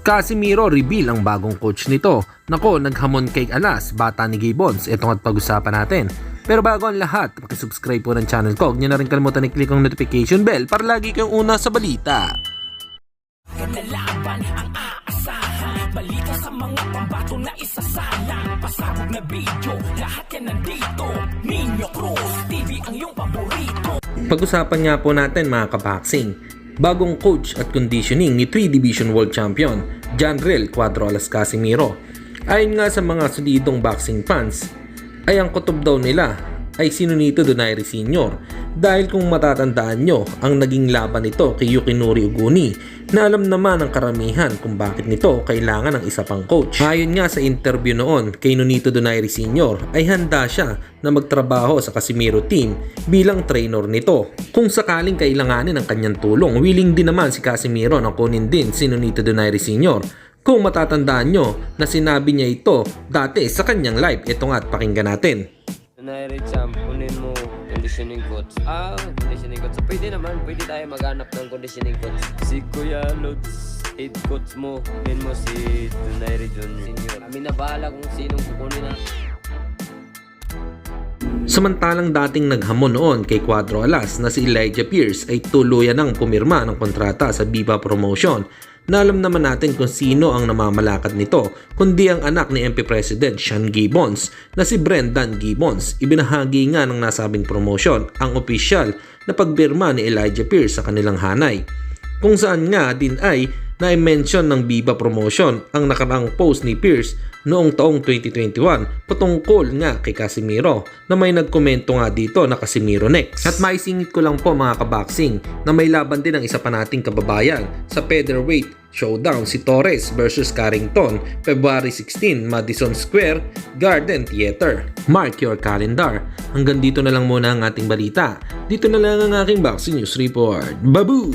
Casimiro reveal ang bagong coach nito. Nako, naghamon kay Alas, bata ni Gibbons. Ito at pag-usapan natin. Pero bago ang lahat, pakisubscribe po ng channel ko. Huwag niyo na rin kalimutan i-click ang notification bell para lagi kayong una sa balita. Laban ang aasahan, balita sa mga pambato na isasalang, pasabog na video, lahat yan nandito. Nino Cruz TV ang iyong paborito. Pag-usapan nga po natin mga kaboxing, bagong coach at conditioning ni 3 Division World Champion Janrel Cuadro Alas Casimiro. Ayon nga sa mga solidong boxing fans, ay ang kutob daw nila ay si Nonito Donaire Sr. Dahil kung matatandaan nyo, ang naging laban nito kay Yukinori Uguni na alam naman ng karamihan kung bakit nito kailangan ng isa pang coach. Ayon nga sa interview noon kay Nonito Donaire Sr. ay handa siya na magtrabaho sa Casimiro team bilang trainer nito. Kung sakaling kailanganin ng kanyang tulong, willing din naman si Casimiro na kunin din si Nonito Donaire Sr. Kung matatandaan nyo na sinabi niya ito dati sa kanyang live, ito nga at pakinggan natin. Donaire Champ, kunin mo conditioning coach. Conditioning coach. So, pwede tayo maghanap ng conditioning coach. Si Kuya Lods, 8 coach mo. Kunin mo si Donaire Jr. Kami na bahala kung sinong kukunin na. Samantalang dating naghamon noon kay Cuadro Alas na si Elijah Pierce ay tuluyan ng pumirma ng kontrata sa Viva Promotion na alam naman natin kung sino ang namamalakad nito, kundi ang anak ni MP President Sean Gibbons na si Brendan Gibbons. Ibinahagi nga ng nasabing promotion ang opisyal na pagpirma ni Elijah Pierce sa kanilang hanay, kung saan nga din ay na-mention ng Viva Promotion ang nakaraang post ni Pierce noong taong 2021 patungkol nga kay Casimiro na may nagkomento nga dito na Casimiro next. At maisingit ko lang po mga kaboxing na may laban din ang isa pa nating kababayan sa featherweight showdown, si Torres versus Carrington, February 16, Madison Square Garden Theater. Mark your calendar. Hanggang dito na lang muna ang ating balita. Dito na lang ang aking boxing news report. Babu!